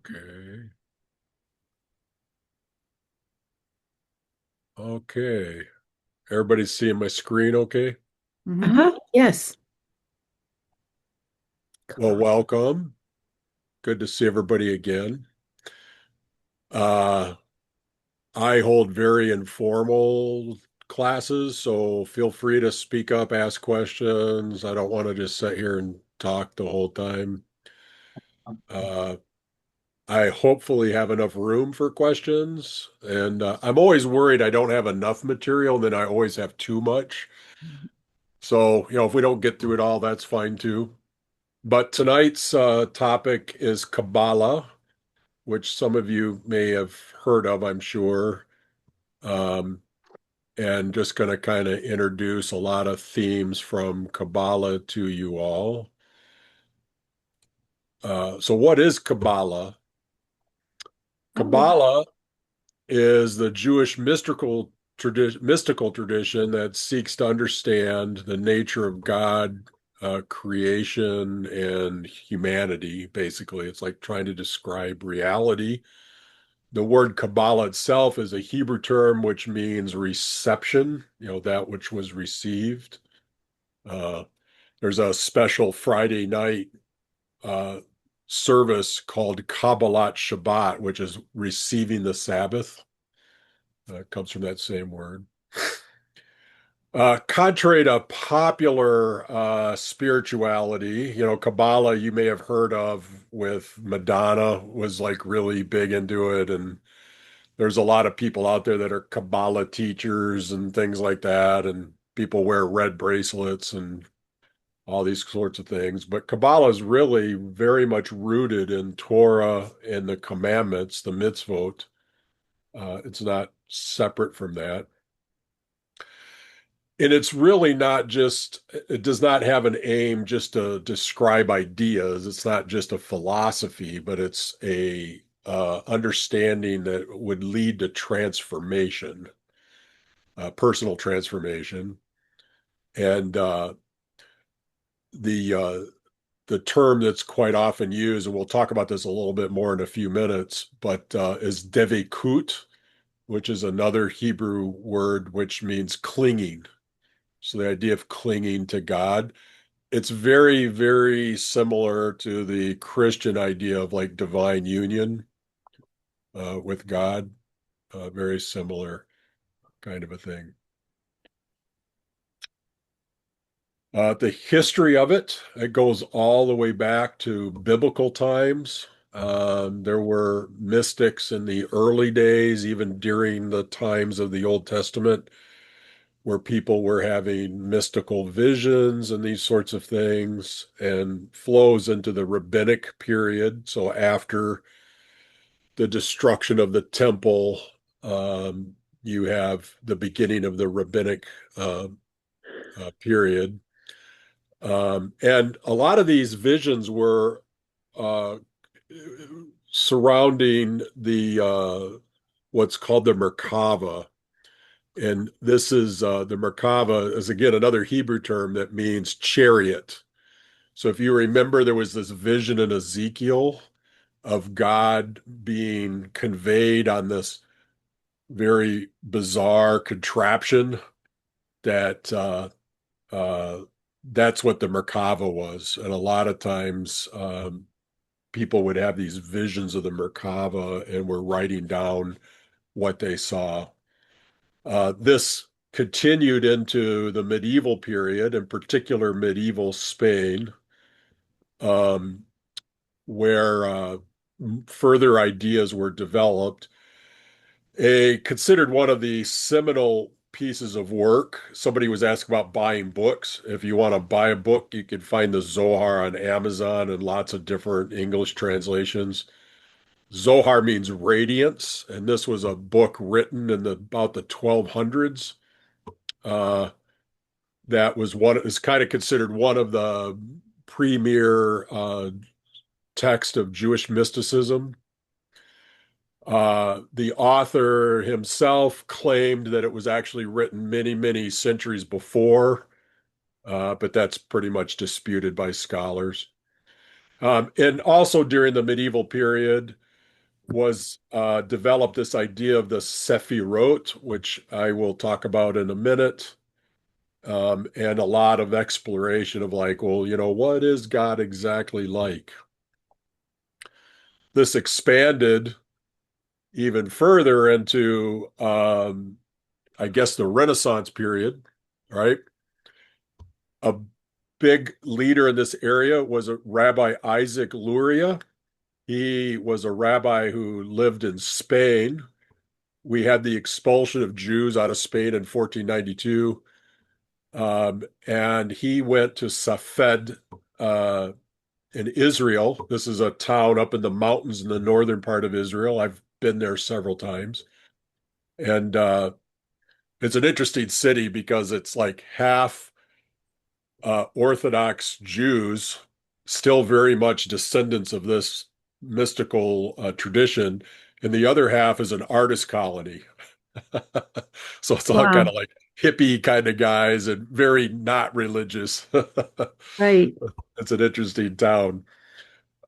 Okay. Okay. Everybody's seeing my screen okay? Yes. Well, Kabbalah. welcome. Good to see everybody again. Uh, I hold very informal classes, so feel free to speak up, ask questions. I don't want to just sit here and talk the whole time. Uh, I hopefully have enough room for questions, and I'm always worried I don't have enough material, and then I always have too much. So, if we don't get through it all, that's fine too. But tonight's topic is Kabbalah, which some of you may have heard of, I'm sure. Um, and just going to kind of introduce a lot of themes from Kabbalah to you all. So, what is Kabbalah? Oh, Kabbalah is the Jewish mystical tradition that seeks to understand the nature of God, creation, and humanity. Basically, it's like trying to describe reality. The word Kabbalah itself is a Hebrew term which means reception, that which was received. Uh, there's a special Friday night uh, service called Kabbalat Shabbat, which is receiving the Sabbath. It comes from that same word. Contrary to popular spirituality, Kabbalah you may have heard of with Madonna was like really big into it, and there's a lot of people out there that are Kabbalah teachers and things like that, and people wear red bracelets and all these sorts of things. But Kabbalah is really very much rooted in Torah and the commandments, the mitzvot. It's not separate from that. And it's really not just, it does not have an aim just to describe ideas. It's not just a philosophy, but it's a understanding that would lead to transformation, personal transformation. And the uh, the term that's quite often used, and we'll talk about this a little bit more in a few minutes, but is devekut, which is another Hebrew word which means clinging. So the idea of clinging to God. It's very, very similar to the Christian idea of like divine union with God. Very similar kind of a thing. The history of it goes all the way back to biblical times. There were mystics in the early days, even during the times of the Old Testament, where people were having mystical visions and these sorts of things, and flows into the rabbinic period. So after the destruction of the temple, you have the beginning of the rabbinic uh, period. And a lot of these visions were uh, surrounding the what's called the Merkava. And this is the Merkava is again another Hebrew term that means chariot. So if you remember, there was this vision in Ezekiel of God being conveyed on this very bizarre contraption that uh, that's what the Merkava was. And a lot of times people would have these visions of the Merkava and were writing down what they saw. This continued into the medieval period, in particular medieval Spain, um, where further ideas were developed. Considered one of the seminal pieces of work. Somebody was asked about buying books. If you want to buy a book, you can find the Zohar on Amazon and lots of different English translations. Zohar means radiance, and this was a book written in about the 1200s. Uh, that was one is kind of considered one of the premier text of Jewish mysticism. The author himself claimed that it was actually written many, many centuries before, but that's pretty much disputed by scholars. And also during the medieval period, was developed this idea of the Sephirot, which I will talk about in a minute, and a lot of exploration of like, well, what is God exactly like? This expanded even further into, I guess, the Renaissance period, right? A big leader in this area was a Rabbi Isaac Luria. He was a rabbi who lived in Spain. We had the expulsion of Jews out of Spain in 1492. And he went to Safed in Israel. This is a town up in the mountains in the northern part of Israel. I've been there several times. And it's an interesting city because it's like half Orthodox Jews, still very much descendants of this mystical tradition, and the other half is an artist colony. So it's all kind Wow. of like hippie kind of guys and very not religious. Right. It's an interesting town.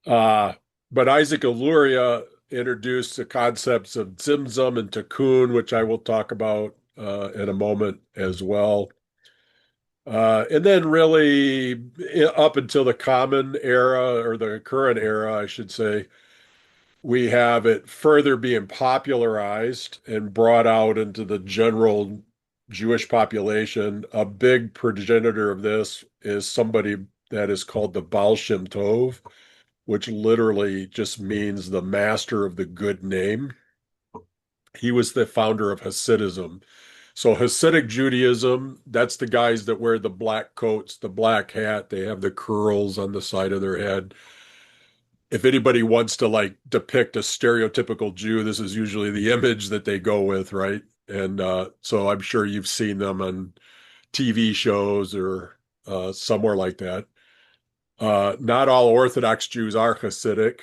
Uh, but Isaac Luria introduced the concepts of Zimzum and Tikkun, which I will talk about in a moment as well. And then really up until the common era or the current era, I should say, we have it further being popularized and brought out into the general Jewish population. A big progenitor of this is somebody that is called the Baal Shem Tov, which literally just means the master of the good name. He was the founder of Hasidism. So Hasidic Judaism, that's the guys that wear the black coats, the black hat, they have the curls on the side of their head. If anybody wants to like depict a stereotypical Jew, this is usually the image that they go with, right? And so I'm sure you've seen them on TV shows or somewhere like that. Not all Orthodox Jews are Hasidic.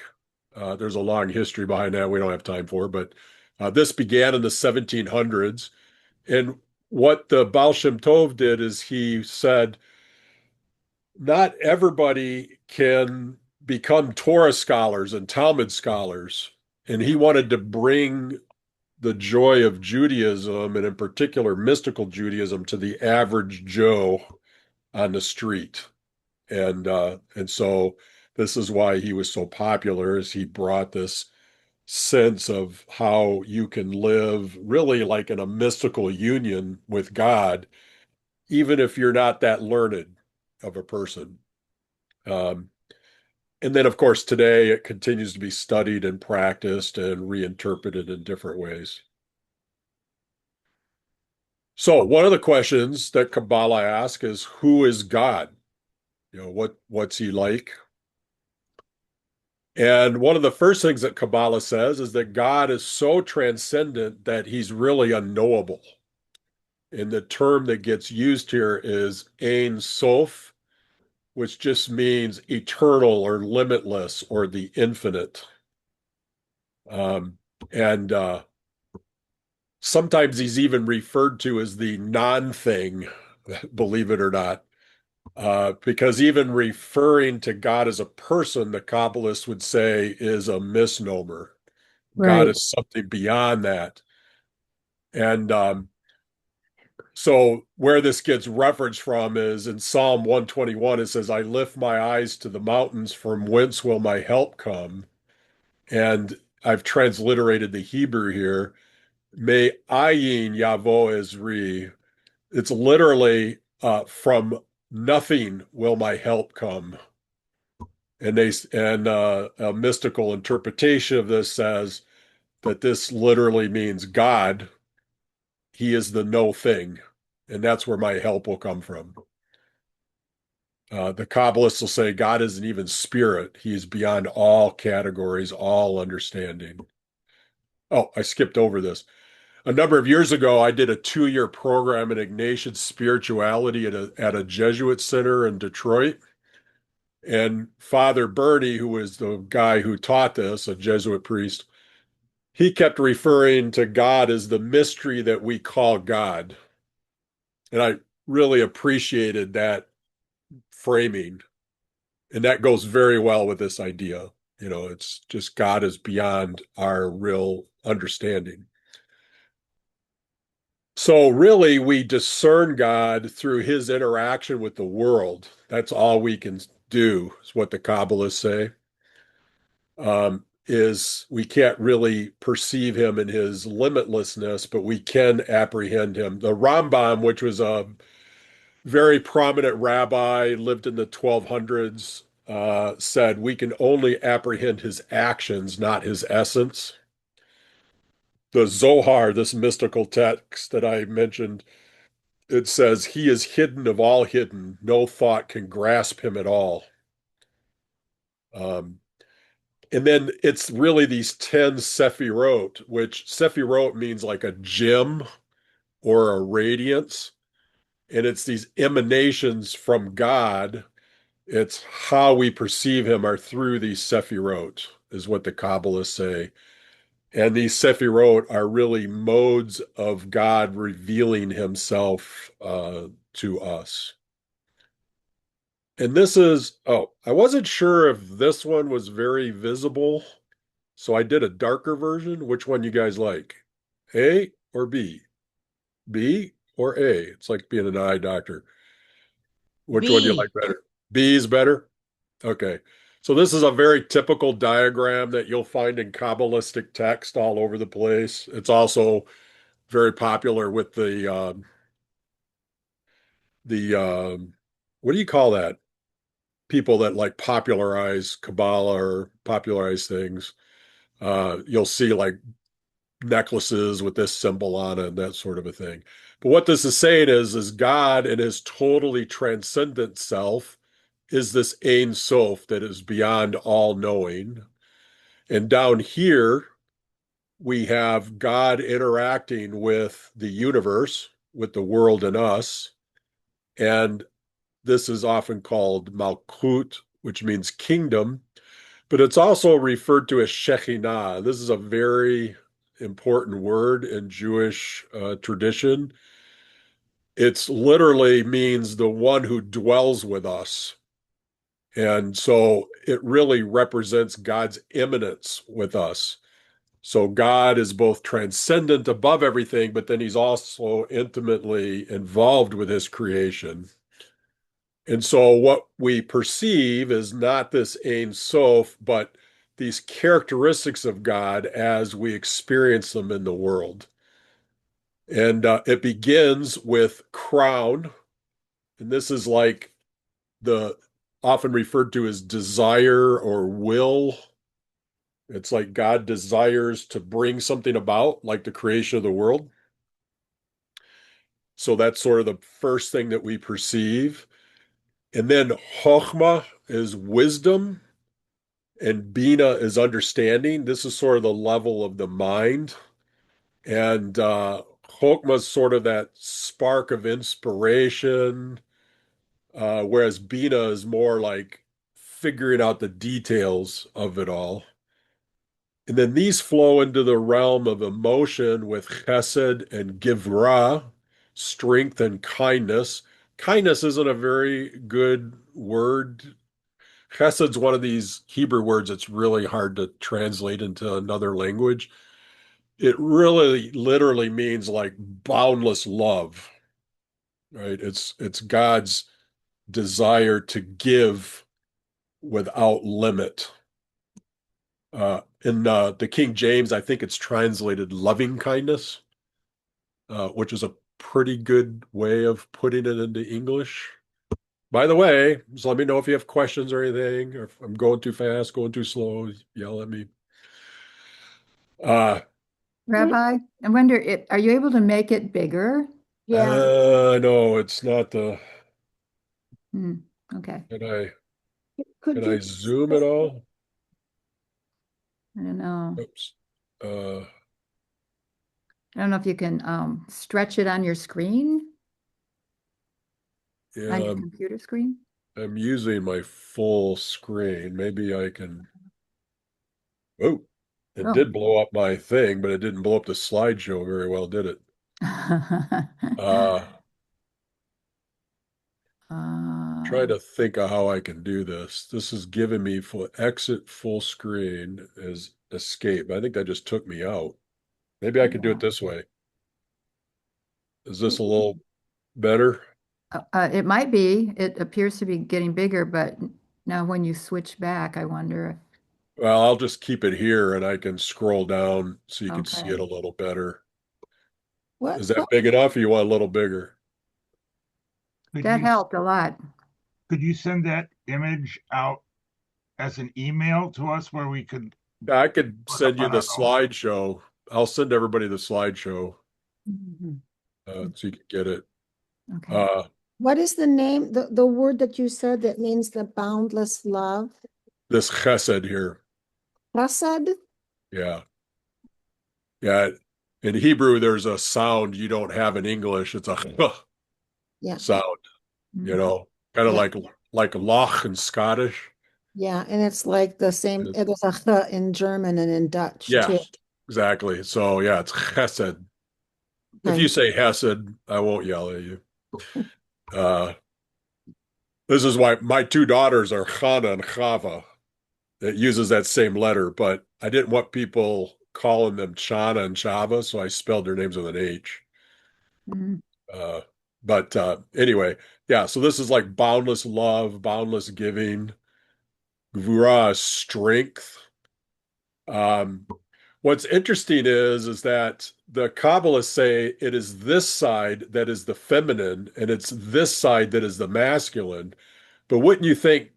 There's a long history behind that we don't have time for, but this began in the 1700s. And what the Baal Shem Tov did is he said, not everybody can become Torah scholars and Talmud scholars. And he wanted to bring the joy of Judaism, and in particular mystical Judaism, to the average Joe on the street. And so this is why he was so popular, is he brought this sense of how you can live really like in a mystical union with God, even if you're not that learned of a person. Um, and then, of course, today it continues to be studied and practiced and reinterpreted in different ways. So, one of the questions that Kabbalah asks is, who is God? What's he like? And one of the first things that Kabbalah says is that God is so transcendent that he's really unknowable. And the term that gets used here is Ein Sof, which just means eternal or limitless or the infinite. Um, and sometimes he's even referred to as the non-thing, believe it or not, because even referring to God as a person, the Kabbalists would say is a misnomer. God Right. is something beyond that. And so where this gets referenced from is in Psalm 121, it says, I lift my eyes to the mountains, from whence will my help come? And I've transliterated the Hebrew here. Me ayin yavo ezri. It's literally from nothing will my help come. And a mystical interpretation of this says that this literally means God. He is the no thing, and that's where my help will come from. The Kabbalists will say God isn't even spirit. He is beyond all categories, all understanding. Oh, I skipped over this. A number of years ago, I did a 2-year program in Ignatian spirituality at a Jesuit center in Detroit. And Father Bernie, who was the guy who taught this, a Jesuit priest, he kept referring to God as the mystery that we call God. And I really appreciated that framing. And that goes very well with this idea. It's just God is beyond our real understanding. So really, we discern God through his interaction with the world. That's all we can do, is what the Kabbalists say. Is we can't really perceive him in his limitlessness, but we can apprehend him. The Rambam, which was a very prominent rabbi, lived in the 1200s, said we can only apprehend his actions, not his essence. The Zohar, this mystical text that I mentioned, it says he is hidden of all hidden. No thought can grasp him at all. Um, and then it's really these 10 Sephirot, which Sephirot means like a gem or a radiance. And it's these emanations from God. It's how we perceive him are through these Sephirot, is what the Kabbalists say. And these Sephirot are really modes of God revealing himself to us. And this is, oh, I wasn't sure if this one was very visible, so I did a darker version. Which one you guys like? A or B? B or A? It's like being an eye doctor. Which one do you like B. better? B is better? Okay. So this is a very typical diagram that you'll find in Kabbalistic text all over the place. It's also very popular with the what do you call that? People that like popularize Kabbalah or popularize things. You'll see like necklaces with this symbol on it and that sort of a thing. But what this is saying is God in his totally transcendent self is this Ein Sof that is beyond all knowing. And down here, we have God interacting with the universe, with the world and us. And this is often called Malkut, which means kingdom, but it's also referred to as Shekhinah. This is a very important word in Jewish tradition. It's literally means the one who dwells with us. And so it really represents God's immanence with us. So God is both transcendent above everything, but then he's also intimately involved with his creation. And so what we perceive is not this Ein Sof, but these characteristics of God as we experience them in the world. And it begins with crown. And this is like the often referred to as desire or will. It's like God desires to bring something about, like the creation of the world. So that's sort of the first thing that we perceive. And then Chokhmah is wisdom, and Bina is understanding. This is sort of the level of the mind. And Chokmah is sort of that spark of inspiration, whereas Bina is more like figuring out the details of it all. And then these flow into the realm of emotion with chesed and givra, strength and kindness. Kindness isn't a very good word. Chesed's one of these Hebrew words that's really hard to translate into another language. It really literally means like boundless love, right? It's God's desire to give without limit. In the King James, I think it's translated loving kindness, which is a pretty good way of putting it into English. By the way, just let me know if you have questions or anything, or if I'm going too fast, going too slow, yell at me. Uh, Rabbi, I wonder, are you able to make it bigger? Yeah. no, it's not the. Hmm, okay. Can I Could can you I zoom it all? I don't know. Oops. Uh, I don't know if you can stretch it on your screen, on yeah, your computer screen. I'm using my full screen. Maybe I can. Oh, it Oh. did blow up my thing, but it didn't blow up the slideshow very well, did it? Uh, trying to think of how I can do this. This is giving me exit full screen as escape. I think that just took me out. Maybe I could do it this way. Is this a little better? It might be. It appears to be getting bigger, but now when you switch back, I wonder if, Well, I'll just keep it here and I can scroll down so you can see it okay. a little better. What, Is that what, big enough or you want a little bigger? Could That you helped a lot. could you send that image out as an email to us where we could Yeah, I could put up send you on the our notes? slideshow. I'll send everybody the slideshow Mhm. so you can get it. Okay. Uh, What is the name, the word that you said that means the boundless love? this chesed here. Prasad? Yeah. Yeah. In Hebrew, there's a sound you don't have in English. It's a Yeah, sound, Mm. kind of yeah, like loch in Scottish. yeah. And it's like the same, it was a ch in German and in Dutch Yeah, too. exactly. So yeah, it's chesed. If you Okay. say hesed, I won't yell at you. Uh, this is why my two daughters are Chana and Chava. It uses that same letter, but I didn't want people calling them Chana and Chava, so I spelled their names with an H. Mm. Uh, but anyway, yeah, so this is like boundless love, boundless giving, Gvura is strength. Um, what's interesting is that the Kabbalists say it is this side that is the feminine and it's this side that is the masculine. But wouldn't you think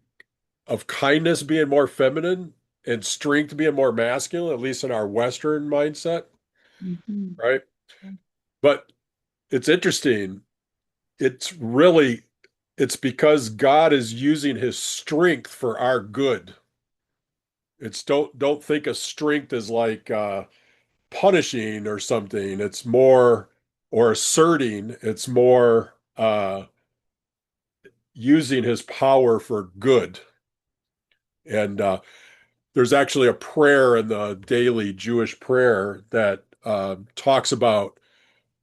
of kindness being more feminine and strength being more masculine, at least in our Western mindset, Mhm. right? But it's interesting. It's really it's because God is using his strength for our good. It's don't think of strength as like punishing or something. It's more or asserting. It's more using his power for good. And there's actually a prayer in the daily Jewish prayer that talks about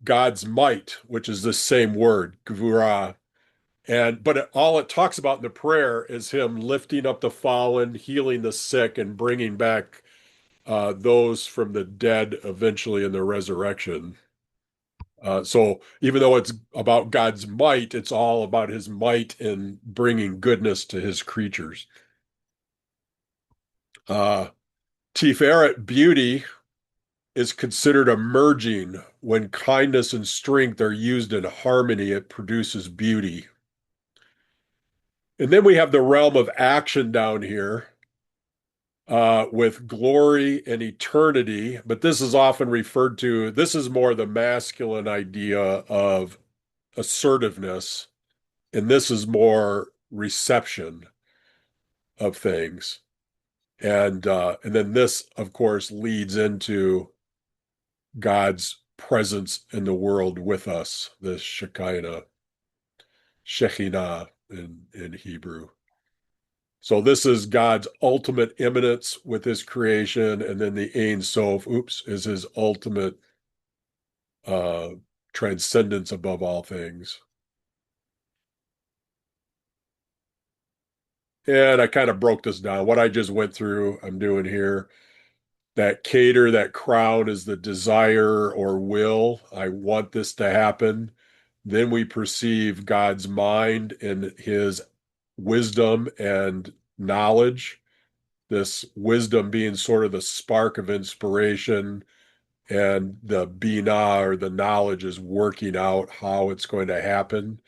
God's might, which is the same word, gvura. And but all it talks about in the prayer is him lifting up the fallen, healing the sick, and bringing back those from the dead eventually in the resurrection. So even though it's about God's might, it's all about his might in bringing goodness to his creatures. Uh, Tiferet beauty is considered a merging. When kindness and strength are used in harmony, it produces beauty. And then we have the realm of action down here with glory and eternity, but this is often referred to, this is more the masculine idea of assertiveness, and this is more reception of things. And then this, of course, leads into God's presence in the world with us, the Shekinah in Hebrew. So this is God's ultimate immanence with his creation, and then the Ein Sof, is his ultimate uh, transcendence above all things. And I kind of broke this down. What I just went through, I'm doing here. That cater, that crown is the desire or will. I want this to happen. Then we perceive God's mind and his wisdom and knowledge. This wisdom being sort of the spark of inspiration, and the bina or the knowledge is working out how it's going to happen.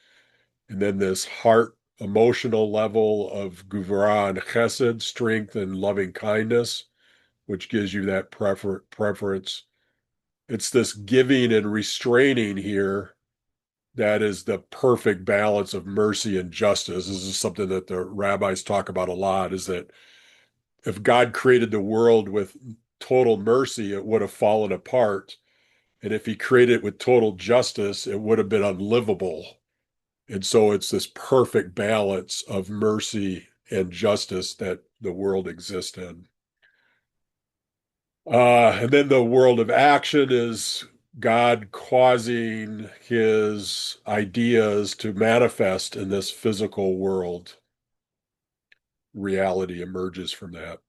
And then this heart emotional level of guvra and chesed, strength and loving kindness, which gives you that preference. It's this giving and restraining here that is the perfect balance of mercy and justice. This is something that the rabbis talk about a lot, is that if God created the world with total mercy, it would have fallen apart. And if he created it with total justice, it would have been unlivable. And so it's this perfect balance of mercy and justice that the world exists in. And then the world of action is God causing his ideas to manifest in this physical world. Reality emerges from that.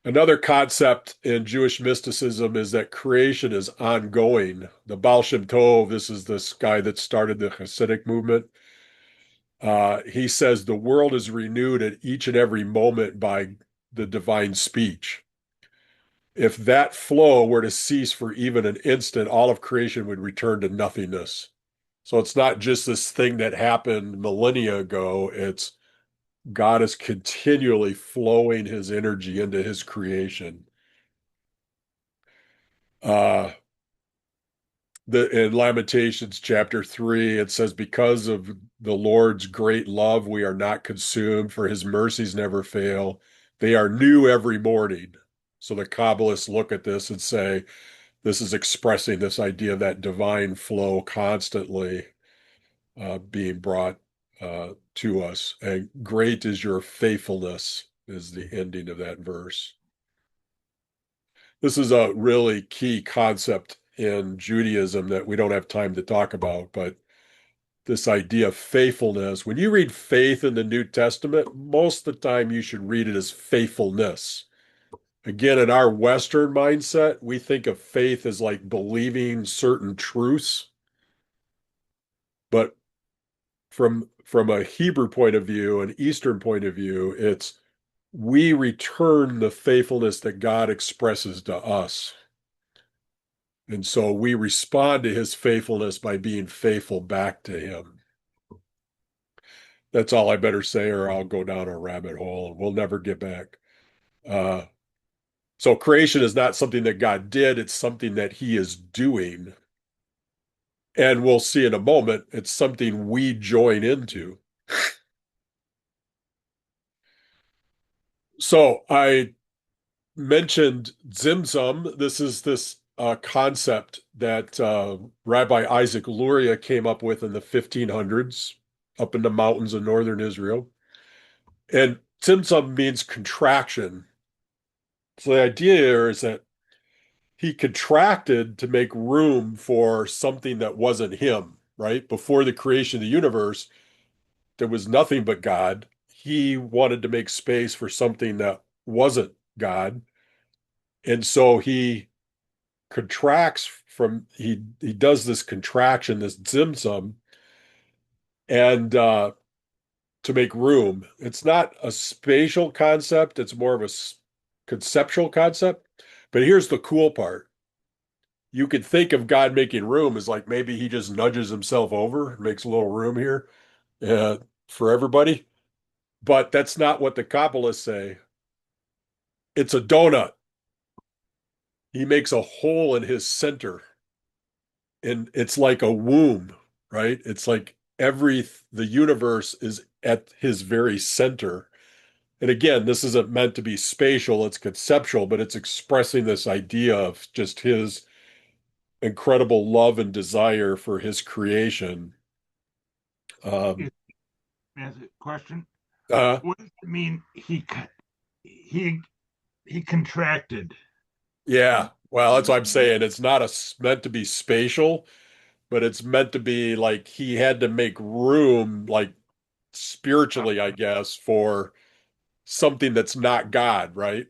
Another concept in Jewish mysticism is that creation is ongoing. The Baal Shem Tov, this is this guy that started the Hasidic movement. He says the world is renewed at each and every moment by the divine speech. If that flow were to cease for even an instant, all of creation would return to nothingness. So it's not just this thing that happened millennia ago. It's God is continually flowing his energy into his creation. Uh, in Lamentations chapter 3, it says, because of the Lord's great love, we are not consumed, for his mercies never fail. They are new every morning. So the Kabbalists look at this and say, this is expressing this idea of that divine flow constantly being brought to us. And great is your faithfulness, is the ending of that verse. This is a really key concept in Judaism that we don't have time to talk about, but this idea of faithfulness. When you read faith in the New Testament, most of the time you should read it as faithfulness. Again, in our Western mindset, we think of faith as like believing certain truths, but from a Hebrew point of view, an Eastern point of view, it's we return the faithfulness that God expresses to us. And so we respond to his faithfulness by being faithful back to him. That's all I better say, or I'll go down a rabbit hole and we'll never get back. So creation is not something that God did, it's something that he is doing. And we'll see in a moment, it's something we join into. So I mentioned Zimzum. This is this concept that Rabbi Isaac Luria came up with in the 1500s up in the mountains of northern Israel. And Tzimtzum means contraction. So the idea here is that he contracted to make room for something that wasn't him, right? Before the creation of the universe, there was nothing but God. He wanted to make space for something that wasn't God. And so he contracts he does this contraction, this Tzimtzum, and to make room. It's not a spatial concept, it's more of a conceptual concept. But here's the cool part. You could think of God making room as like maybe he just nudges himself over, makes a little room here uh, for everybody. But that's not what the Kabbalists say. It's a donut. He makes a hole in his center, and it's like a womb, right? It's like the universe is at his very center. And again, this isn't meant to be spatial, it's conceptual, but it's expressing this idea of just his incredible love and desire for his creation. Um, As a question, uh, what does it mean? He he contracted. yeah, well, that's what I'm saying. It's not meant to be spatial, but it's meant to be like he had to make room, like spiritually, I guess, for something that's not God, right?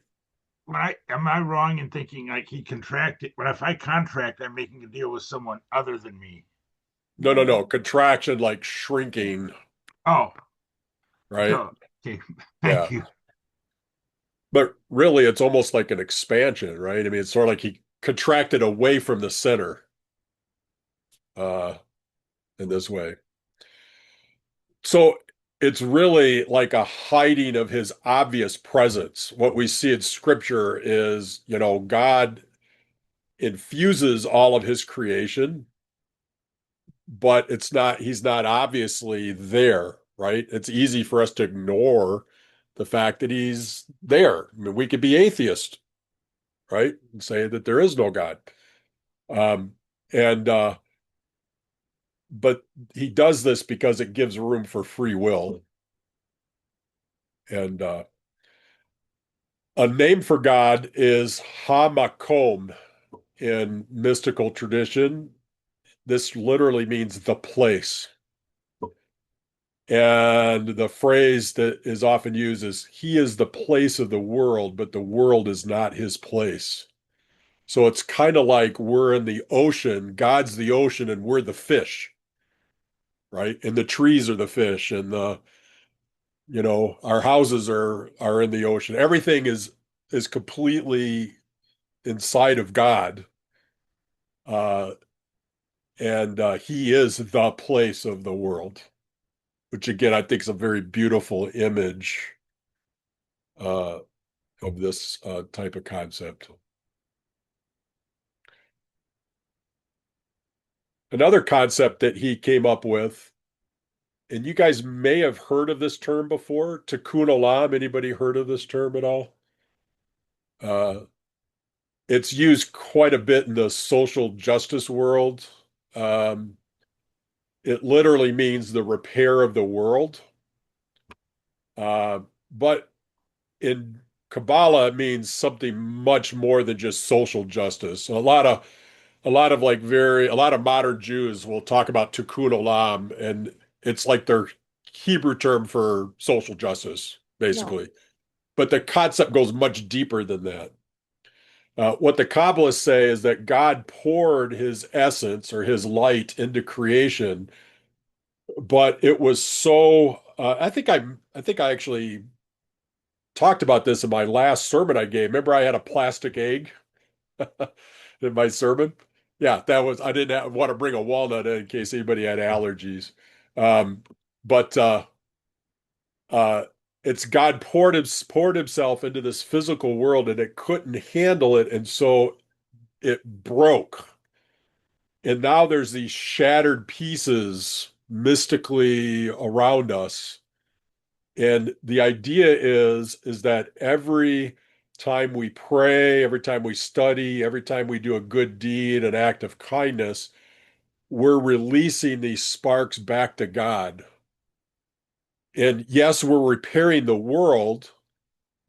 Am I wrong in thinking like he contracted? But if I contract, I'm making a deal with someone other than me. No, no, no. Contraction, like shrinking, Oh, right? so okay, Yeah. thank you. But really, it's almost like an expansion, right? I mean, it's sort of like he contracted away from the center uh, in this way. So it's really like a hiding of his obvious presence. What we see in scripture is, God infuses all of his creation, but he's not obviously there, right? It's easy for us to ignore the fact that he's there. I mean, we could be atheist, right? And say that there is no God. Um, and but he does this because it gives room for free will. And a name for God is Hamakom. in mystical tradition, this literally means the place. And the phrase that is often used is, he is the place of the world, but the world is not his place. So it's kind of like we're in the ocean, God's the ocean, and we're the fish, right? And the trees are the fish, and our houses are in the ocean. Everything is completely inside of God. Uh, and he is the place of the world, which again, I think is a very beautiful image uh, of this type of concept. Another concept that he came up with, and you guys may have heard of this term before, tikkun olam. Anybody heard of this term at all? Uh, it's used quite a bit in the social justice world. Um, it literally means the repair of the world. But in Kabbalah, it means something much more than just social justice. A lot of modern Jews will talk about tikkun olam, and it's like their Hebrew term for social justice, Yeah. basically. But the concept goes much deeper than that. What the Kabbalists say is that God poured his essence or his light into creation, but it was so I think I actually talked about this in my last sermon I gave. Remember, I had a plastic egg in my sermon? Yeah, that was, I didn't want to bring a walnut in case anybody had allergies. Um, but uh, it's God poured himself into this physical world and it couldn't handle it. And so it broke. And now there's these shattered pieces mystically around us. And the idea is that every time we pray, every time we study, every time we do a good deed, an act of kindness, we're releasing these sparks back to God. And yes, we're repairing the world,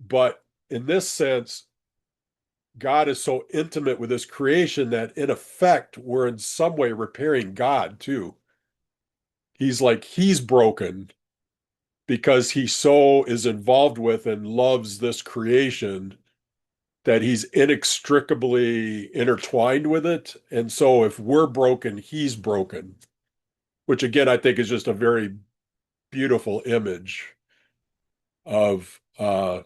but in this sense, God is so intimate with his creation that in effect, we're in some way repairing God too. He's broken because he so is involved with and loves this creation that he's inextricably intertwined with it. And so if we're broken, he's broken, which again, I think is just a very beautiful image of of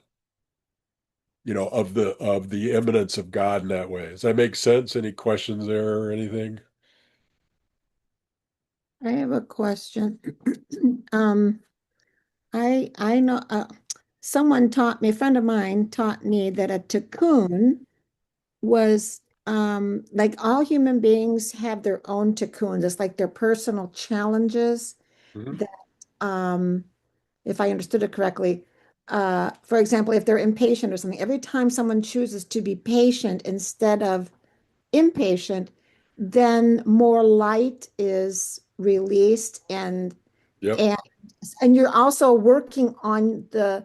the immanence of God in that way. Does that make sense? Any questions there or anything? I have a question. Um, I know someone taught me, a friend of mine taught me that a tikkun was like all human beings have their own tikkuns. It's like their personal challenges Mhm. that if I understood it correctly, for example, if they're impatient or something, every time someone chooses to be patient instead of impatient, then more light is released Yep. and and you're also working on the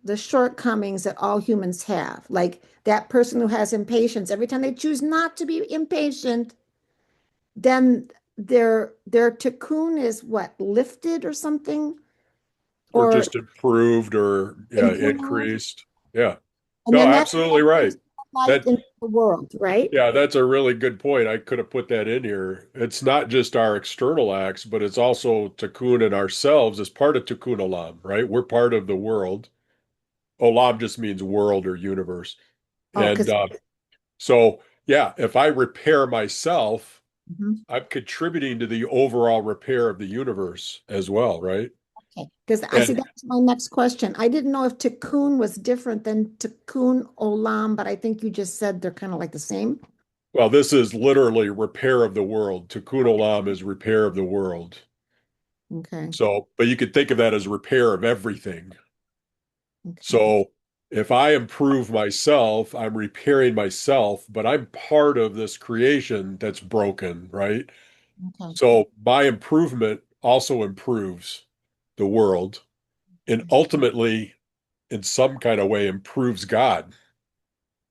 the shortcomings that all humans have. Like that person who has impatience, every time they choose not to be impatient, then their tikkun is what, lifted or something, Or or just improved or yeah, improved, increased. Yeah. and No, then that absolutely right. brings light That into the world, right? Yeah, that's a really good point. I could have put that in here. It's not just our external acts, but it's also tikkun in ourselves as part of tikkun olam, right? We're part of the world. Olam just means world or universe. Oh, And because so, yeah, if I repair myself, I'm contributing to the overall repair of the universe as well, right? okay, because I see And that's my next question. I didn't know if tikkun was different than tikkun olam, but I think you just said they're kind of like the same. well, this is literally repair of the world. Tikkun olam is repair of the world. Okay, So, but you could think of that as repair of everything. okay, So if I improve myself, I'm repairing myself, but I'm part of this creation that's broken, right? okay. So my improvement also improves the world and ultimately, in some kind of way, improves God.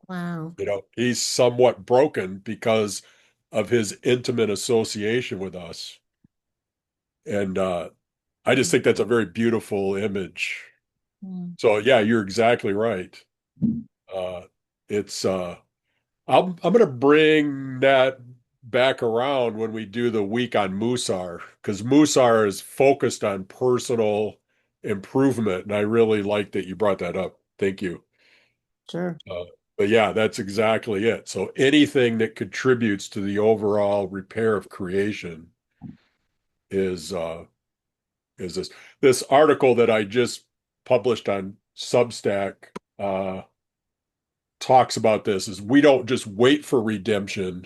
Wow. He's somewhat broken because of his intimate association with us. And I just think that's a very beautiful image. Mm. So yeah, you're exactly right. Uh, it's I'm gonna bring that back around when we do the week on Musar, because Musar is focused on personal improvement, and I really like that you brought that up. Thank you. Sure. Uh, but yeah, that's exactly it. So anything that contributes to the overall repair of creation is this article that I just published on Substack uh, talks about this is we don't just wait for redemption.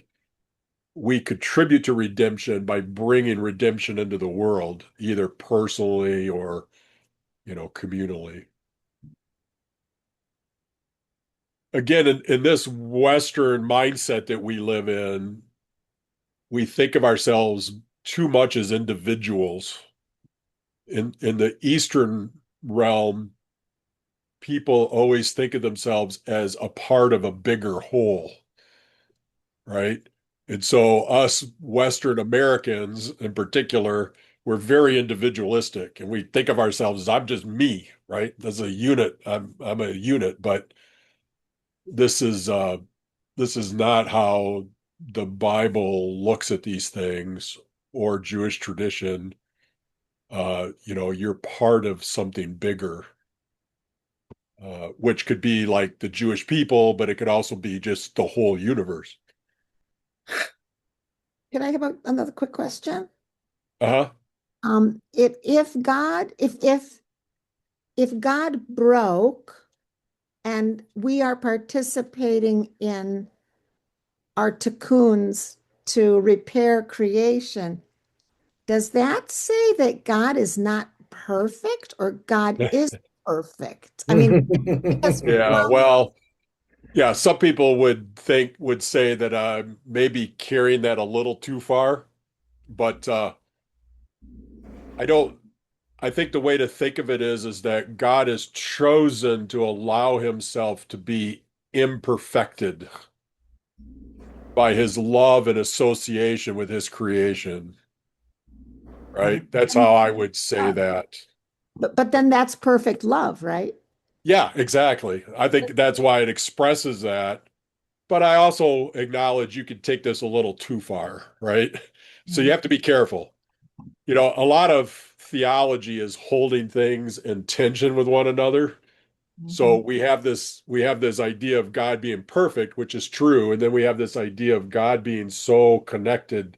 We contribute to redemption by bringing redemption into the world, either personally or, communally. Again, in this Western mindset that we live in, we think of ourselves too much as individuals. In the Eastern realm, people always think of themselves as a part of a bigger whole, right? And so us Western Americans in particular, we're very individualistic and we think of ourselves as I'm just me, right? As a unit, I'm a unit, but this is uh this is not how the Bible looks at these things or Jewish tradition. You're part of something bigger, which could be like the Jewish people, but it could also be just the whole universe. Can I have another quick question? Uh-huh. If God broke and we are participating in our tikkuns to repair creation, does that say that God is not perfect or God is perfect? I mean, because, Yeah, well, well, yeah, some people would say that I'm maybe carrying that a little too far, but I don't I think the way to think of it is that God has chosen to allow himself to be imperfected by his love and association with his creation, right? That's how I would say that. but then that's perfect love, right? Yeah, exactly. I think that's why it expresses that. But I also acknowledge you could take this a little too far, right? So you have to be careful. A lot of theology is holding things in tension with one another. So Mhm. we have this idea of God being perfect, which is true, and then we have this idea of God being so connected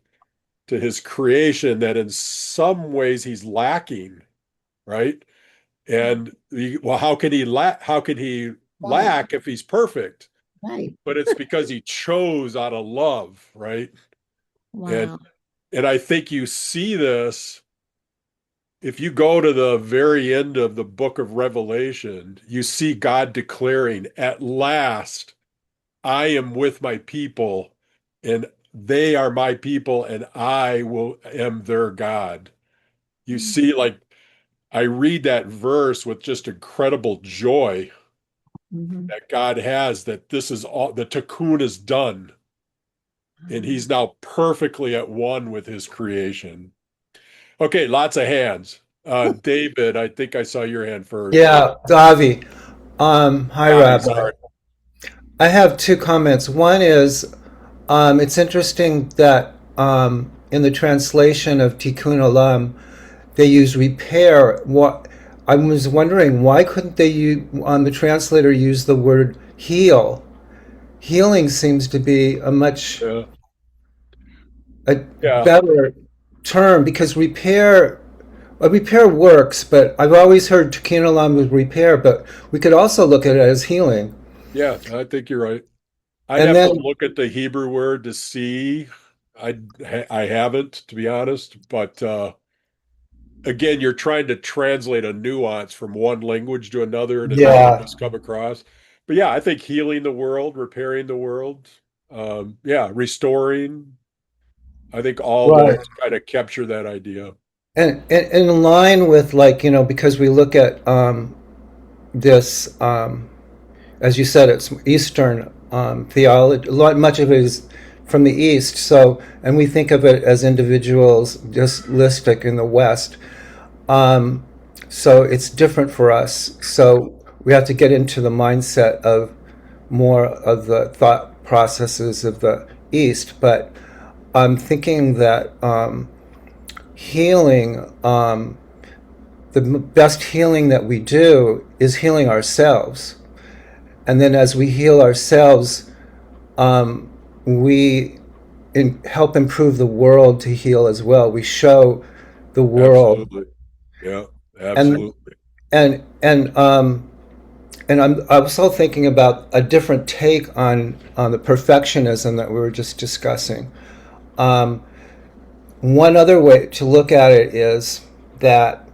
to his creation that in some ways he's lacking, right? And well, how can he Right, lack if he's perfect? right. But it's because he chose out of love, right? And Wow. and I think you see this if you go to the very end of the book of Revelation, you see God declaring, "At last, I am with my people, and they are my people, and I will am their God." You see, like I read that verse with just incredible joy Mhm. that God has that this is all the tikkun is done, and he's now perfectly at one with his creation. Okay, lots of hands. David, I think I saw your hand first. Yeah, Davi. Hi, Avi, Rabbi. sorry. I have two comments. One is, it's interesting that in the translation of Tikkun Olam, they use repair. What I was wondering, why couldn't they use, the translator use the word heal? Healing seems to be Yeah, a yeah, better term because repair works, but I've always heard Tikkun Olam was repair, but we could also look at it as healing. yeah, I think you're right. I'd And have to then look at the Hebrew word to see. I haven't, to be honest, but again, you're trying to translate a nuance from one language to another, and it doesn't yeah, always come across. But yeah, I think healing the world, repairing the world, yeah, restoring. I think all right. those kind of capture that idea. And in line with, like, because we look at this, as you said, it's Eastern. theology. Much of it is from the East. So, and we think of it as individuals, just listic in the West. So it's different for us. So we have to get into the mindset of more of the thought processes of the East. But I'm thinking that healing, the best healing that we do is healing ourselves. And then as we heal ourselves, we help improve the world to heal as well. We show the world. Absolutely. Yeah, and absolutely. and I'm also thinking about a different take on the perfectionism that we were just discussing. One other way to look at it is that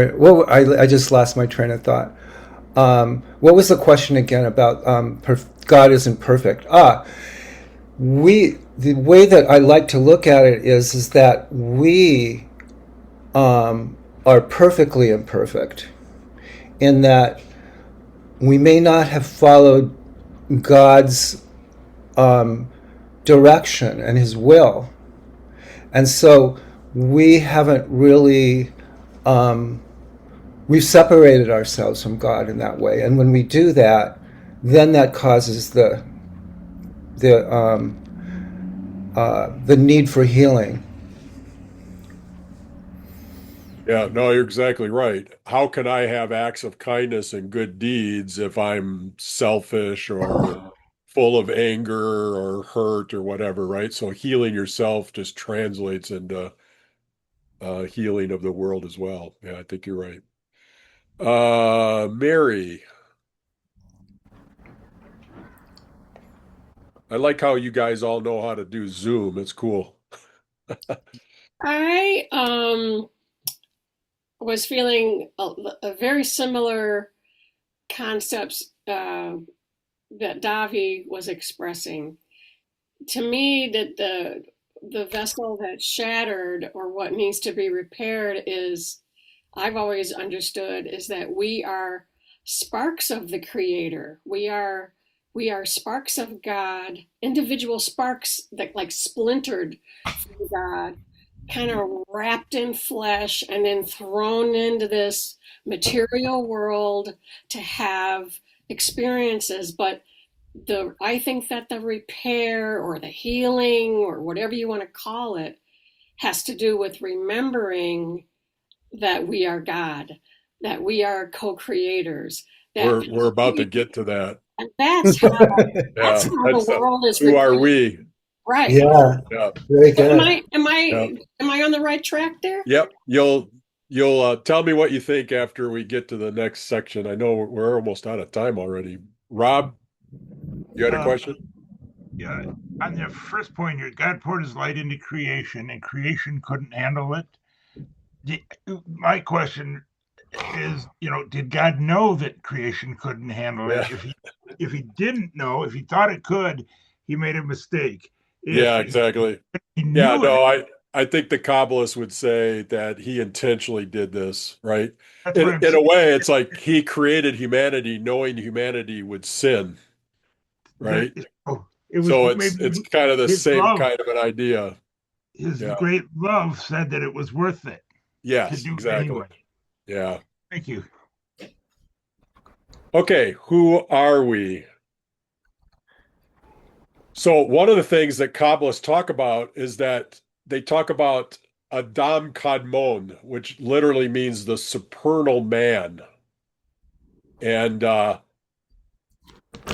well, I just lost my train of thought. What was the question again about God isn't perfect? The way that I like to look at it is that we are perfectly imperfect in that we may not have followed God's direction and his will. And so we haven't really, we've separated ourselves from God in that way. And when we do that, then that causes the need for healing. Yeah, no, you're exactly right. How can I have acts of kindness and good deeds if I'm selfish or full of anger or hurt or whatever, right? So healing yourself just translates into healing of the world as well. Yeah, I think you're right. Mary, I like how you guys all know how to do Zoom. It's cool. I was feeling a very similar concepts that Davi was expressing. To me, that the vessel that's shattered or what needs to be repaired is, I've always understood, is that we are sparks of the Creator. We are sparks of God, individual sparks that like splintered from God, kind of wrapped in flesh and then thrown into this material world to have experiences. But I think that the repair or the healing or whatever you want to call it has to do with remembering that we are God, that we are co-creators, that We're about to get to that. and that's Yeah, how the that's world is who are repaired. we? Right. Yeah, Yeah, very So am good. I am yeah. I am I on the right track there? Yep. You'll tell me what you think after we get to the next section. I know we're almost out of time already. Rob, you had a Uh, question? yeah. On the first point here, God poured his light into creation and creation couldn't handle it. My question is, did God know that creation couldn't handle it? Yeah. If he didn't know, if he thought it could, he made a mistake. Yeah, If exactly. he Yeah, knew it, no, I think the Kabbalists would say that he intentionally did this, right? that's what In I'm in a saying. way, it's like he created humanity knowing humanity would sin, There, right? it was So maybe it's kind of the his same love, kind of an idea. his Yeah. great love said that it was worth it to Yes, do it exactly. anyway. Yeah. Thank you. Okay, who are we? So one of the things that Kabbalists talk about is that they talk about Adam Kadmon, which literally means the supernal man. And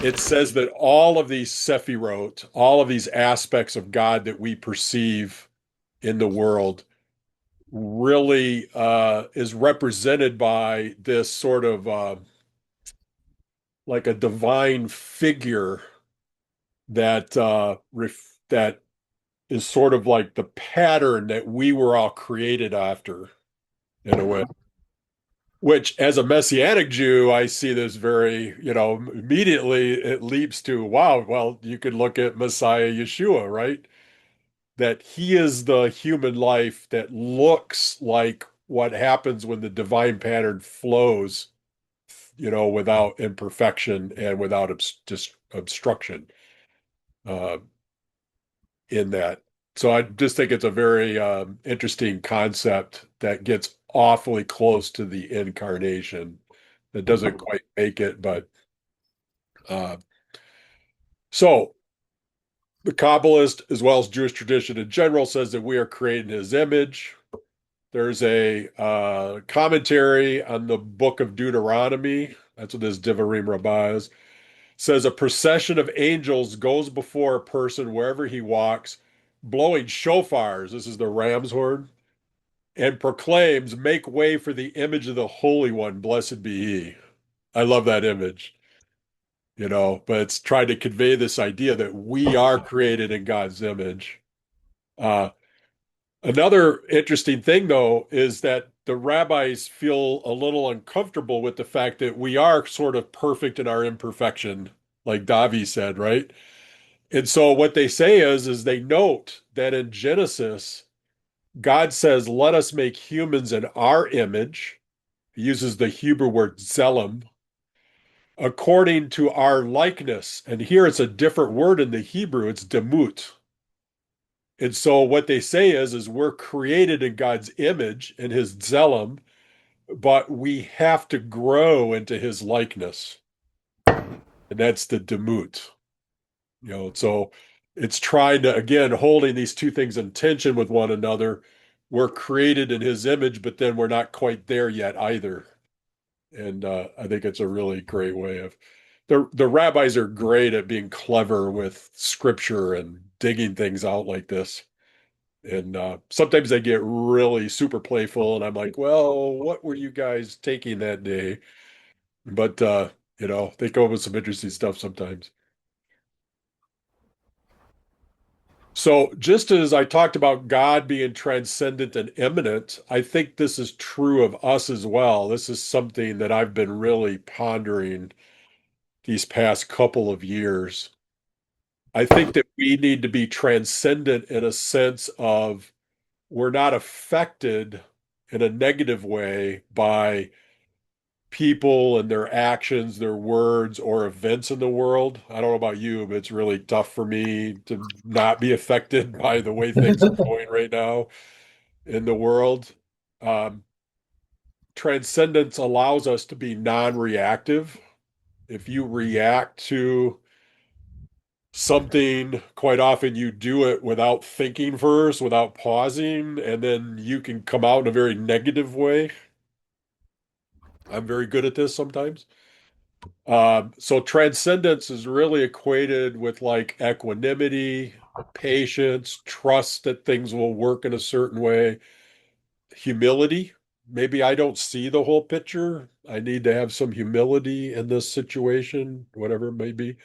it says that all of these Sephirot, all of these aspects of God that we perceive in the world really is represented by this sort of like a divine figure that that is sort of like the pattern that we were all created after in a way. Which, as a Messianic Jew, I see this very, immediately it leaps to, wow, well, you could look at Messiah Yeshua, right? That he is the human life that looks like what happens when the divine pattern flows, without imperfection and without obstruction uh, in that. So I just think it's a very interesting concept that gets awfully close to the incarnation. That doesn't quite make it, but uh, so the Kabbalist, as well as Jewish tradition in general, says that we are created in his image. There's a commentary on the book of Deuteronomy. That's what this Divarim Rabbah is. Says a procession of angels goes before a person wherever he walks, blowing shofars. This is the ram's horn, and proclaims, "Make way for the image of the Holy One, blessed be he." I love that image, but it's trying to convey this idea that we are created in God's image. Uh, Another interesting thing, though, is that the rabbis feel a little uncomfortable with the fact that we are sort of perfect in our imperfection, like Davi said, right? And so what they say is they note that in Genesis, God says, "Let us make humans in our image." He uses the Hebrew word "zelem," according to our likeness. And here it's a different word in the Hebrew, it's demut. And so what they say is we're created in God's image, in his zelem, but we have to grow into his likeness. And that's the demut. So it's trying to, again, holding these two things in tension with one another. We're created in his image, but then we're not quite there yet either. And I think it's a really great way of the rabbis are great at being clever with scripture and digging things out like this. And sometimes they get really super playful, and I'm like, well, what were you guys taking that day? But they come up with some interesting stuff sometimes. So just as I talked about God being transcendent and immanent, I think this is true of us as well. This is something that I've been really pondering these past couple of years. I think that we need to be transcendent in a sense of we're not affected in a negative way by people and their actions, their words, or events in the world. I don't know about you, but it's really tough for me to not be affected by the way things are going right now in the world. Um, Transcendence allows us to be non-reactive. If you react to something, quite often you do it without thinking first, without pausing, and then you can come out in a very negative way. I'm very good at this sometimes. So transcendence is really equated with like equanimity, patience, trust that things will work in a certain way, humility. Maybe I don't see the whole picture. I need to have some humility in this situation, whatever it may be.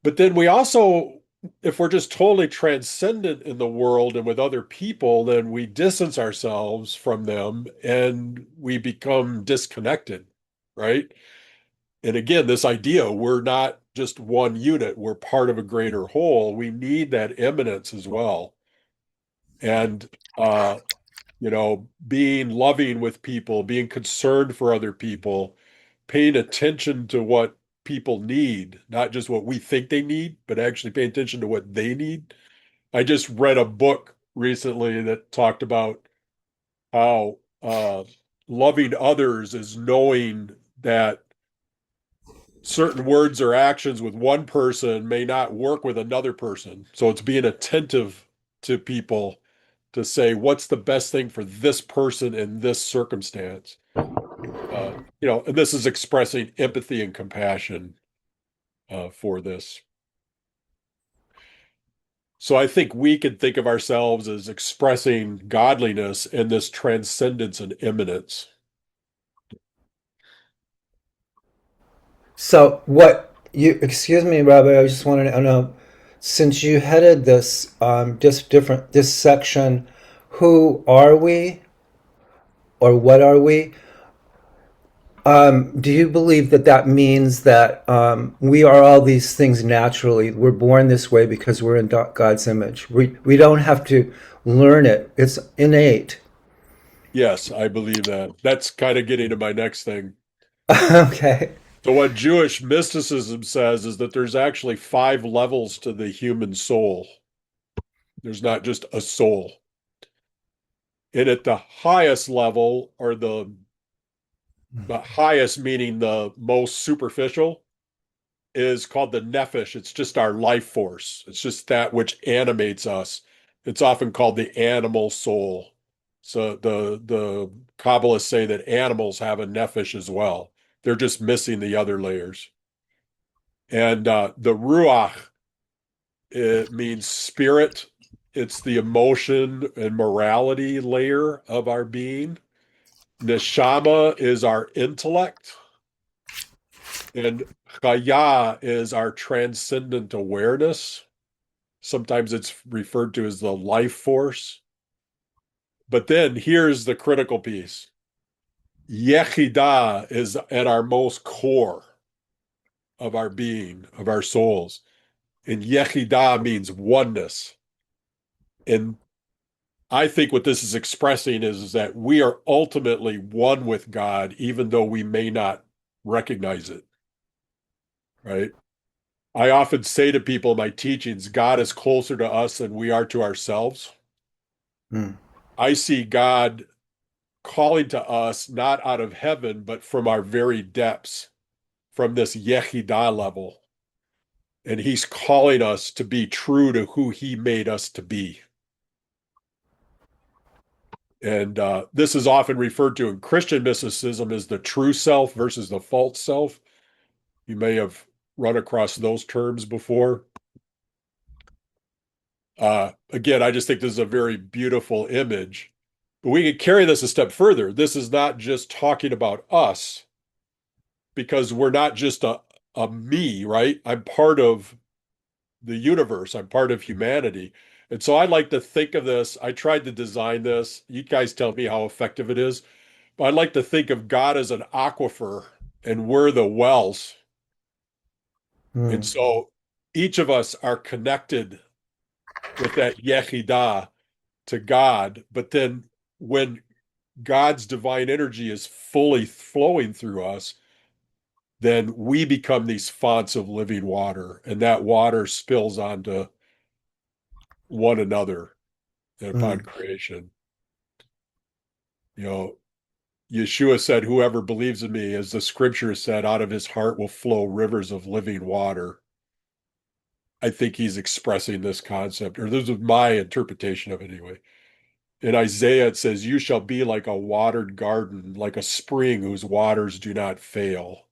But then we also, if we're just totally transcendent in the world and with other people, then we distance ourselves from them and we become disconnected, right? And again, this idea, we're not just one unit, we're part of a greater whole. We need that immanence as well. And, being loving with people, being concerned for other people, paying attention to what people need, not just what we think they need, but actually paying attention to what they need. I just read a book recently that talked about how loving others is knowing that certain words or actions with one person may not work with another person. So it's being attentive to people to say, what's the best thing for this person in this circumstance? And this is expressing empathy and compassion for this. So I think we can think of ourselves as expressing godliness in this transcendence and immanence. So excuse me, Rabbi, I just wanted to know, since you headed this section, who are we or what are we? Do you believe that means that we are all these things naturally? We're born this way because we're in God's image. We don't have to learn it. It's innate. Yes, I believe that. That's kind of getting to my next thing. Okay. So what Jewish mysticism says is that there's actually 5 levels to the human soul. There's not just a soul. And at the highest level, or the highest meaning the most superficial, is called the nephesh. It's just our life force. It's just that which animates us. It's often called the animal soul. So the Kabbalists say that animals have a nephesh as well. They're just missing the other layers. And the ruach, it means spirit. It's the emotion and morality layer of our being. Neshama is our intellect, and chaya is our transcendent awareness. Sometimes it's referred to as the life force. But then here's the critical piece. Yechidah is at our most core of our being, of our souls. And Yechidah means oneness. And I think what this is expressing is that we are ultimately one with God, even though we may not recognize it, right? I often say to people in my teachings, God is closer to us than we are to ourselves. Mm. I see God calling to us not out of heaven, but from our very depths, from this Yechidah level. And he's calling us to be true to who he made us to be. And this is often referred to in Christian mysticism as the true self versus the false self. You may have run across those terms before. Again, I just think this is a very beautiful image. But we could carry this a step further. This is not just talking about us, because we're not just a me, right? I'm part of the universe. I'm part of humanity. And so I like to think of this. I tried to design this. You guys tell me how effective it is. But I like to think of God as an aquifer and we're the wells. And Mm. so each of us are connected with that Yechidah to God. But then when God's divine energy is fully flowing through us, then we become these fonts of living water, and that water spills onto one another and upon Mm. creation. You know, Yeshua said, whoever believes in me, as the scripture said, out of his heart will flow rivers of living water. I think he's expressing this concept, or this is my interpretation of it anyway. In Isaiah, it says, you shall be like a watered garden, like a spring whose waters do not fail.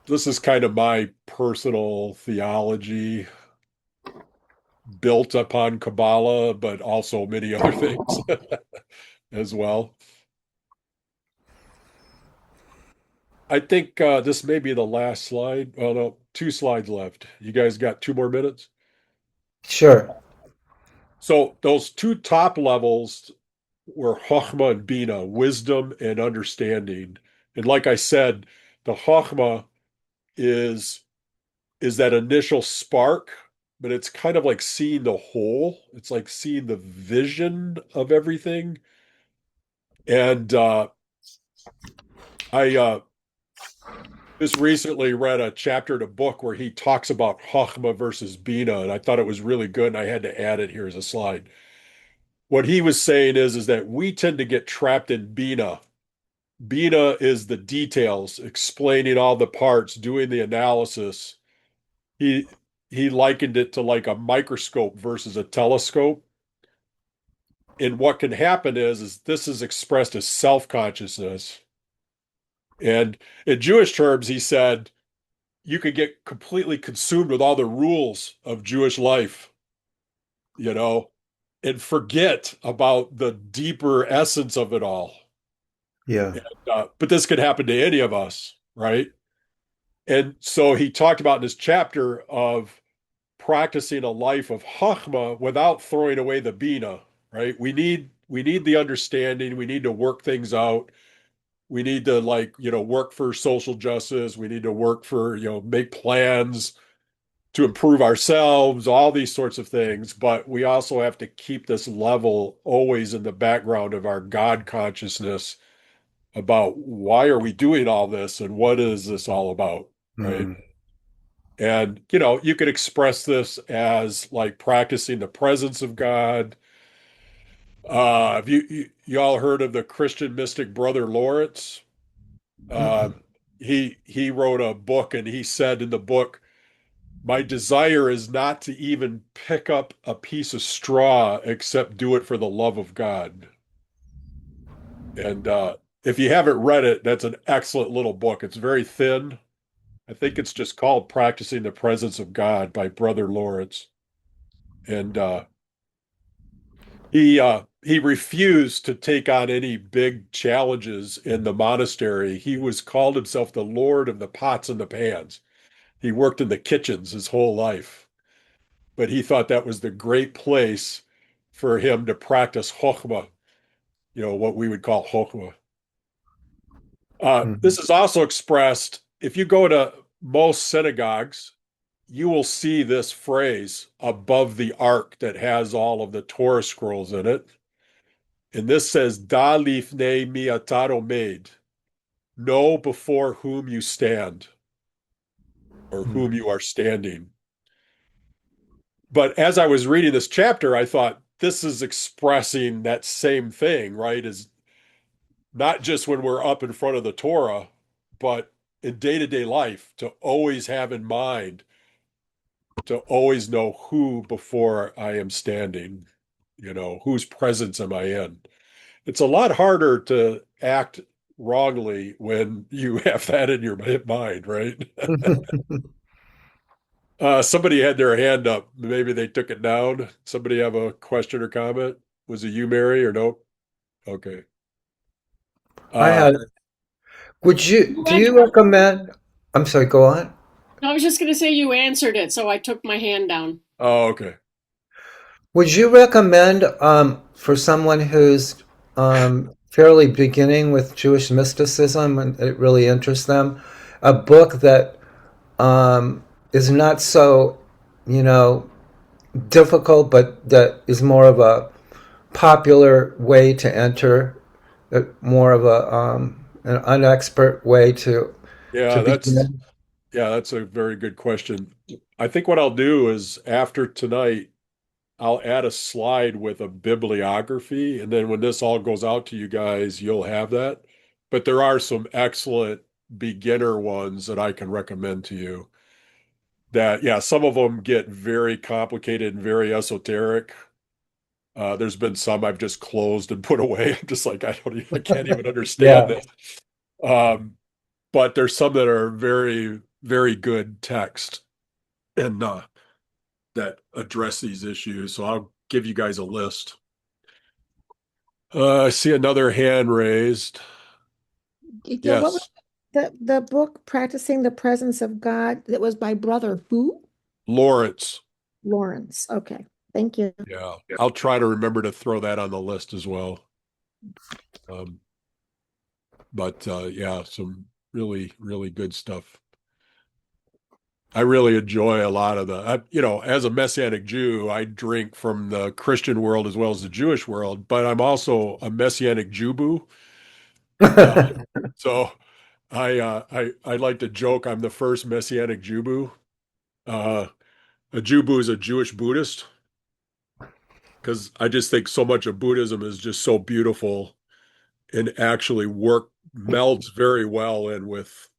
This is kind of my personal theology built upon Kabbalah, but also many other things as well. I think this may be the last slide. Oh, no, 2 slides left. You guys got 2 more minutes? Sure. So those 2 top levels were Chokhmah and Bina, wisdom and understanding. And like I said, the Chokhmah is that initial spark, but it's kind of like seeing the whole. It's like seeing the vision of everything. And I just recently read a chapter in a book where he talks about Chokhmah versus Bina, and I thought it was really good, and I had to add it here as a slide. What he was saying is that we tend to get trapped in Bina. Bina is the details, explaining all the parts, doing the analysis. He he likened it to like a microscope versus a telescope. And what can happen is this is expressed as self-consciousness. And in Jewish terms, he said, you could get completely consumed with all the rules of Jewish life, you know, and forget about the deeper essence of it all. Yeah. But this could happen to any of us, right? And so he talked about in his chapter of practicing a life of Chachma without throwing away the Bina, right? We need the understanding. We need to work things out. We need to work for social justice. We need to work for, make plans. to improve ourselves, all these sorts of things. But we also have to keep this level always in the background of our God consciousness about why are we doing all this and what is this all about, right? Mm. And, you could express this as like practicing the presence of God. Have you all heard of the Christian mystic Brother Lawrence? Uh, Mm-mm. he wrote a book, and he said in the book, "My desire is not to even pick up a piece of straw except do it for the love of God." And if you haven't read it, that's an excellent little book. It's very thin. I think it's just called Practicing the Presence of God by Brother Lawrence. And he refused to take on any big challenges in the monastery. He was called himself the Lord of the pots and the pans. He worked in the kitchens his whole life, but he thought that was the great place for him to practice chokhmah, what we would call chokhmah. Mm. This is also expressed if you go to most synagogues, you will see this phrase above the ark that has all of the Torah scrolls in it. And this says, Da lifnei mi atad omed, know before whom you stand or Mm. whom you are standing. But as I was reading this chapter, I thought this is expressing that same thing, right? Is not just when we're up in front of the Torah, but in day-to-day life, to always have in mind, to always know who before I am standing, whose presence am I in? It's a lot harder to act wrongly when you have that in your mind, right? Somebody had their hand up. Maybe they took it down. Somebody have a question or comment? Was it you, Mary, or nope? Okay. I Uh, had. Do Well, you recommend? I'm sorry, go on. I was just going to say you answered it, so I took my hand down. oh, okay. Would you recommend for someone who's fairly beginning with Jewish mysticism and it really interests them, a book that is not so, you know, difficult, but that is more of a popular way to enter, more of a an unexpert way to Yeah, begin? that's a very good question. I think what I'll do is after tonight, I'll add a slide with a bibliography, and then when this all goes out to you guys, you'll have that. But there are some excellent beginner ones that I can recommend to you. That, yeah, some of them get very complicated and very esoteric. There's been some I've just closed and put away. I'm just like, I can't even understand Yeah. this. Um, but there's some that are very, very good text and that address these issues. So I'll give you guys a list. I see another hand raised. Yeah, what was Yes, the book Practicing the Presence of God that was by Brother who? Lawrence. Lawrence. Okay. Thank you. Yeah, I'll try to remember to throw that on the list as well. Um, but yeah, some really, really good stuff. I really enjoy a lot of as a Messianic Jew, I drink from the Christian world as well as the Jewish world, but I'm also a Messianic Jubu. Uh, so I like to joke I'm the first Messianic Jubu. Uh, a Jubu is a Jewish Buddhist because I just think so much of Buddhism is just so beautiful and actually melds very well in with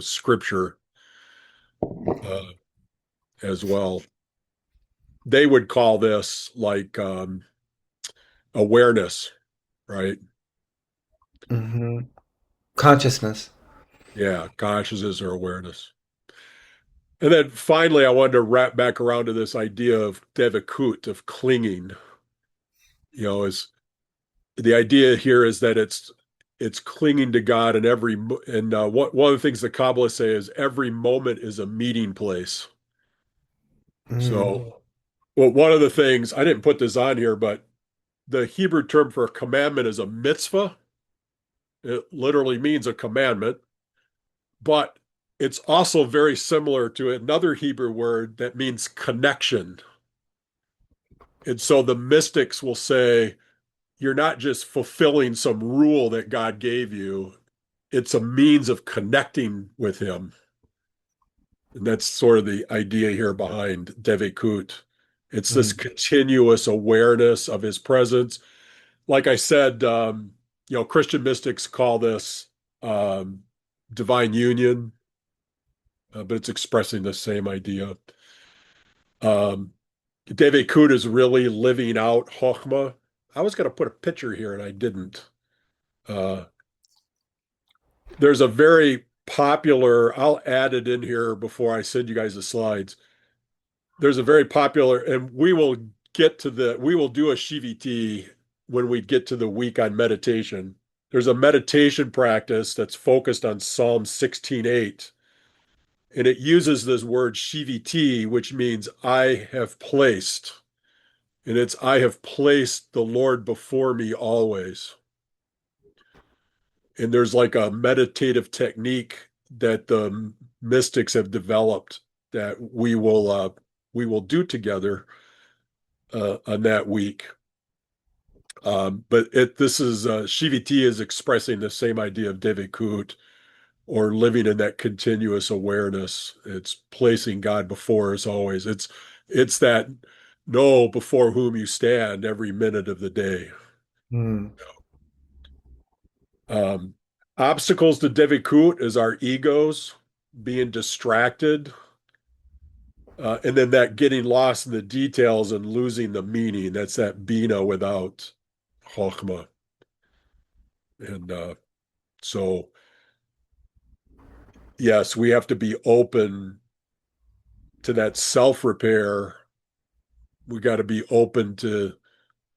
scripture uh, as well. They would call this like awareness, right? Hmm. Consciousness. Yeah, consciousness or awareness. And then finally, I wanted to wrap back around to this idea of devakut, of clinging. Is the idea here is that it's clinging to God in and one of the things the Kabbalah say is every moment is a meeting place. Mm. So, well, one of the things I didn't put this on here, but the Hebrew term for a commandment is a mitzvah. It literally means a commandment, but it's also very similar to another Hebrew word that means connection. And so the mystics will say, you're not just fulfilling some rule that God gave you, it's a means of connecting with him. And that's sort of the idea here behind Devikut. It's this continuous awareness of his presence. Like I said, Christian mystics call this divine union, but it's expressing the same idea. Devikut is really living out Chokhmah. I was going to put a picture here and I didn't. Uh, there's a very popular, I'll add it in here before I send you guys the slides. There's a very popular, and we will do a Shiviti when we get to the week on meditation. There's a meditation practice that's focused on Psalm 16:8, and it uses this word Shiviti, which means I have placed. And it's I have placed the Lord before me always. And there's like a meditative technique that the mystics have developed that we will do together on that week. But this is Shiviti is expressing the same idea of Devikut, or living in that continuous awareness. It's placing God before us always. It's that know before whom you stand every minute of the day. Obstacles to Devikut is our egos, being distracted, and then that getting lost in the details and losing the meaning. That's that Bina without Chokhmah. And so, yes, we have to be open to that self-repair. We got to be open to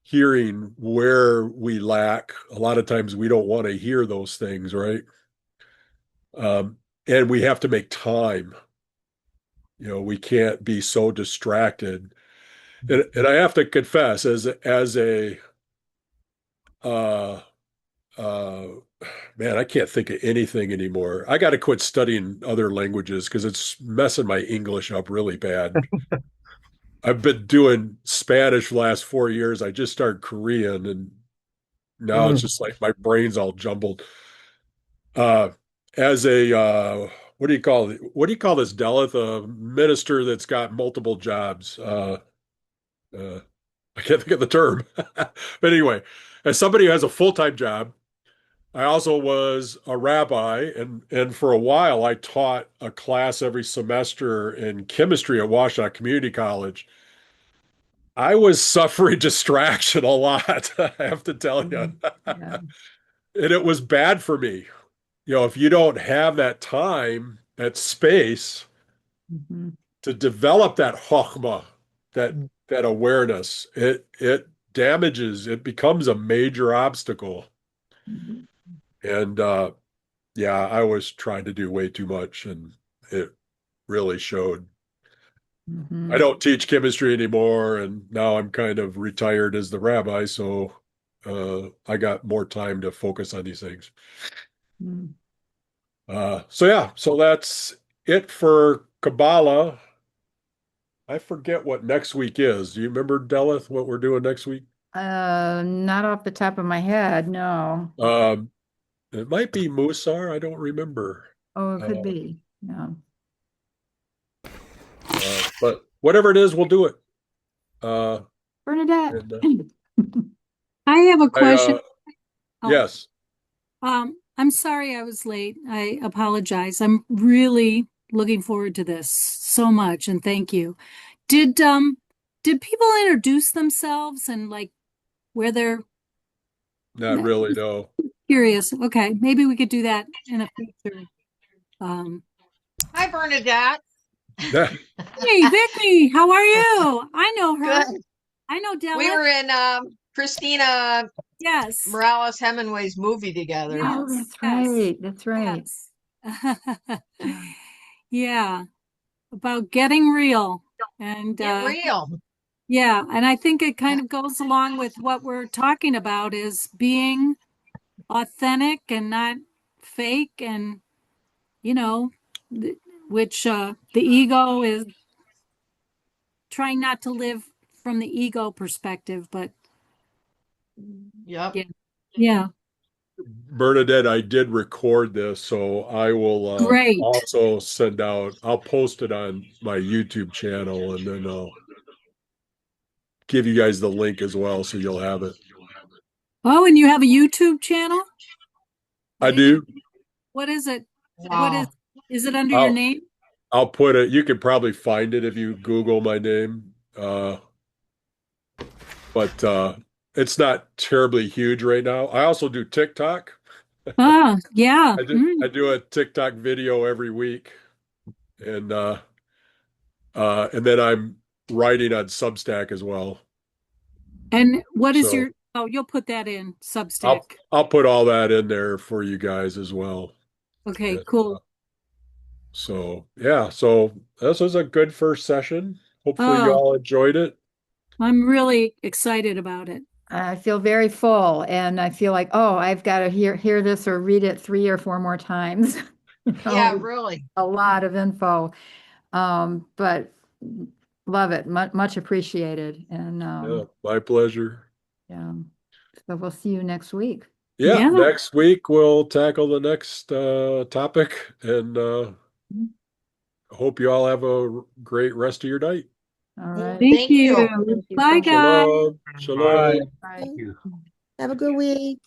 hearing where we lack. A lot of times we don't want to hear those things, right? And we have to make time. We can't be so distracted. And I have to confess, as a uh, uh, man, I can't think of anything anymore. I got to quit studying other languages because it's messing my English up really bad. I've been doing Spanish for the last 4 years. I just started Korean, and now it's just like my brain's all jumbled. Uh, as a what do you call it? What do you call this, Delith? A minister that's got multiple jobs. Uh, I can't think of the term. But anyway, as somebody who has a full-time job, I also was a rabbi, and for a while I taught a class every semester in chemistry at Washtenaw Community College. I was suffering distraction a lot, I have to tell you. Yeah. And it was bad for me. If you don't have that time, that space Mhm. to develop that chokhmah, that awareness, it damages, it becomes a major obstacle. Mhm. And yeah, I was trying to do way too much, and it really showed. Mhm. I don't teach chemistry anymore, and now I'm kind of retired as the rabbi, so I got more time to focus on these things. Mhm. So yeah, so that's it for Kabbalah. I forget what next week is. Do you remember, Delith, what we're doing next week? Not off the top of my head, no. Um, it might be Musar. I don't remember. Oh, it could Uh, be. Yeah. but whatever it is, we'll do it. Bernadette. And I have a I, question. Oh, yes, I'm sorry I was late. I apologize. I'm really looking forward to this so much, and thank you. Did people introduce themselves and like where they're not really, no. curious? Okay, maybe we could do that in a future. Um, Hi, Bernadette. hey, Vicky, how are you? I know her. Good. I know We Della. were in Christina Yes. Morales Hemingway's movie together. Yes. Oh, that's Yes. right. That's right. Yes. Yeah. Yeah, about getting real. And Get real. yeah, and I think it kind of goes along with what we're talking about is being authentic and not fake and, you know, which the ego is trying not to live from the ego perspective, but Yep. yeah. Yeah. Bernadette, I did record this, so I will Great. also I'll post it on my YouTube channel, and then I'll give you guys the link as well, so you'll have it. Oh, and you have a YouTube channel? I do. What is it? What Wow. is it under your I'll, name? I'll put it, you can probably find it if you Google my name. But it's not terribly huge right now. I also do TikTok. Ah, yeah. I do a TikTok video every week, and and then I'm writing on Substack as well. And what is So you'll put that in Substack. I'll put all that in there for you guys as well. Okay, And, cool. so yeah, so this was a good first session. Hopefully you Oh, all enjoyed it. I'm really excited about it. I feel very full, and I feel like, oh, I've got to hear this or read it 3 or 4 more times. Yeah, really. A lot of info, but love it, much appreciated, and Yeah, my pleasure. yeah. So we'll see you next week. Yeah, Yeah. next week we'll tackle the next topic, and hope you all have a great rest of your night. All right. Thank Thank you. you. Thank you so Bye, much. guys. Shalom. Bye. Shalom. Bye. Thank you. Have a good week.